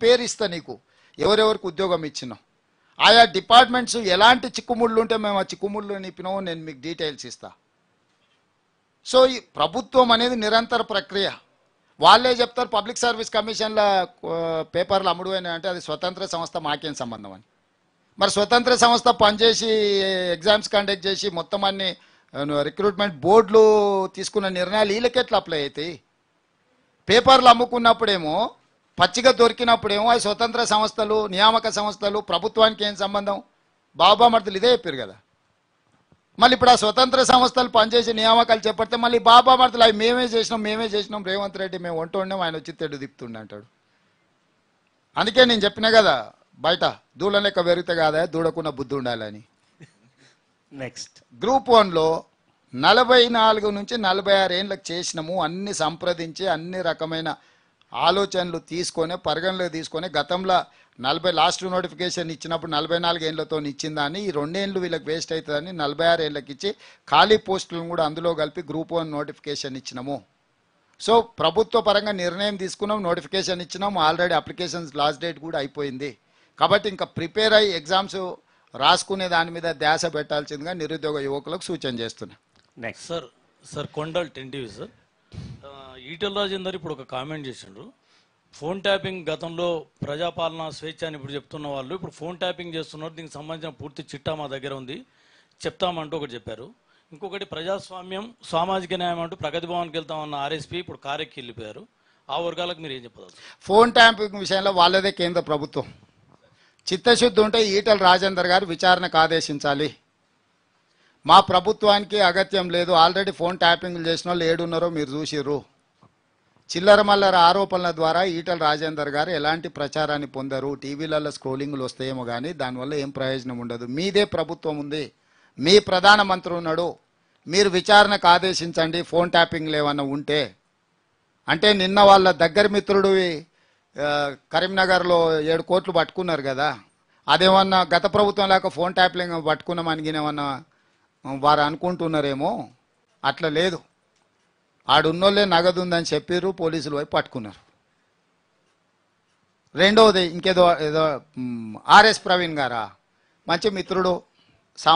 పేరు ఇస్తా నీకు ఎవరెవరికి ఉద్యోగం ఇచ్చినాం, ఆయా డిపార్ట్మెంట్స్ ఎలాంటి చిక్కుముళ్ళు ఉంటే మేము ఆ చిక్కుముళ్ళు నింపినామో నేను మీకు డీటెయిల్స్ ఇస్తా. సో ఈ ప్రభుత్వం అనేది నిరంతర ప్రక్రియ. వాళ్ళే చెప్తారు పబ్లిక్ సర్వీస్ కమిషన్ల పేపర్లు అమ్ముడుపోయినా అంటే అది స్వతంత్ర సంస్థ, మాకేం సంబంధం అని. మరి స్వతంత్ర సంస్థ పనిచేసి ఎగ్జామ్స్ కండక్ట్ చేసి మొత్తం అన్ని రిక్రూట్మెంట్ బోర్డులు తీసుకున్న నిర్ణయాలు వీళ్ళకి ఎట్లా అప్లై అవుతాయి? పేపర్లు అమ్ముకున్నప్పుడేమో పచ్చిగా దొరికినప్పుడేమో అవి స్వతంత్ర సంస్థలు, నియామక సంస్థలు, ప్రభుత్వానికి ఏం సంబంధం? బాబా మర్దులు ఇదే చెప్పారు కదా. మళ్ళీ ఇప్పుడు ఆ స్వతంత్ర సంస్థలు పనిచేసి నియామకాలు చెప్పడితే మళ్ళీ బాబా మర్దులు అవి మేమే చేసినాం రేవంత్ రెడ్డి మేము వంట ఉన్నాం, ఆయన వచ్చి తెడ్డు దిప్పుతుండే అంటాడు. అందుకే నేను చెప్పినా కదా, బయట దూడ లెక్క పెరిగితే కాదా దూడకున్న బుద్ధి ఉండాలని. నెక్స్ట్ గ్రూప్ 1లో 44 నుంచి 46 ఏళ్ళకి చేసినాము, అన్ని సంప్రదించి అన్ని రకమైన ఆలోచనలు తీసుకొని పరిగణలోకి తీసుకొని గతంలో 40 లాస్ట్ నోటిఫికేషన్ ఇచ్చినప్పుడు 44 ఏళ్లతో ఇచ్చిన దాన్ని ఈ 2 ఏళ్ళు వీళ్ళకి వేస్ట్ అవుతుందని 46 ఏళ్ళకి ఇచ్చి ఖాళీ పోస్టులను కూడా అందులో కలిపి గ్రూప్ 1 నోటిఫికేషన్ ఇచ్చినాము. సో ప్రభుత్వ పరంగా నిర్ణయం తీసుకున్నాం, నోటిఫికేషన్ ఇచ్చినాం, ఆల్రెడీ అప్లికేషన్స్ లాస్ట్ డేట్ కూడా అయిపోయింది. కాబట్టి ఇంకా ప్రిపేర్ అయ్యి ఎగ్జామ్స్ రాసుకునే దాని మీద ధ్యాస పెట్టాల్సిందిగా నిరుద్యోగ యువకులకు సూచన చేస్తున్నా. నెక్స్ట్ సార్ కొండల్ టెంటివి సార్, ఈటెల రాజేందర్ ఇప్పుడు ఒక కామెంట్ చేసిండ్రు. ఫోన్ ట్యాపింగ్ గతంలో ప్రజాపాలన స్వేచ్ఛ అని ఇప్పుడు చెప్తున్న వాళ్ళు ఇప్పుడు ఫోన్ ట్యాపింగ్ చేస్తున్నారు, దీనికి సంబంధించిన పూర్తి చిట్టా మా దగ్గర ఉంది చెప్తామంటూ ఒకటి చెప్పారు. ఇంకొకటి ప్రజాస్వామ్యం సామాజిక న్యాయం అంటూ ప్రగతి భవన్కి వెళ్తామన్న ఆర్ఎస్పీ ఇప్పుడు కారెక్కి వెళ్ళిపోయారు. ఆ వర్గాలకు మీరు ఏం చెప్పదు? ఫోన్ ట్యాపింగ్ విషయంలో వాళ్ళదే కేంద్ర ప్రభుత్వం. చిత్తశుద్ధి ఉంటే ఈటెల రాజేందర్ గారు విచారణకు ఆదేశించాలి. మా ప్రభుత్వానికి అగత్యం లేదు. ఆల్రెడీ ఫోన్ ట్యాపింగ్లు చేసిన వాళ్ళు ఏడున్నారో మీరు చూసిర్రు. చిల్లర మల్లర ఆరోపణల ద్వారా ఈటెల రాజేందర్ గారు ఎలాంటి ప్రచారాన్ని పొందరు. టీవీలలో స్క్రోలింగ్లు వస్తాయేమో కానీ దానివల్ల ఏం ప్రయోజనం ఉండదు. మీదే ప్రభుత్వం ఉంది, మీ ప్రధానమంత్రి ఉన్నాడు, మీరు విచారణకు ఆదేశించండి ఫోన్ ట్యాపింగ్లు ఏమన్నా ఉంటే. అంటే నిన్న వాళ్ళ దగ్గర మిత్రుడు కరీంనగర్లో 7 కోట్లు పట్టుకున్నారు కదా, అదేమన్నా గత ప్రభుత్వం లేక ఫోన్ ట్యాపింగ్ పట్టుకున్నామని ఏమన్నా వారు అనుకుంటున్నారేమో. అట్లా లేదు, ఆడున్నోళ్ళే నగదు ఉందని చెప్పారు, పోలీసులు పోయి పట్టుకున్నారు. రెండవది ఇంకేదో ఆర్ఎస్ ప్రవీణ్ గారా, మంచి మిత్రుడు,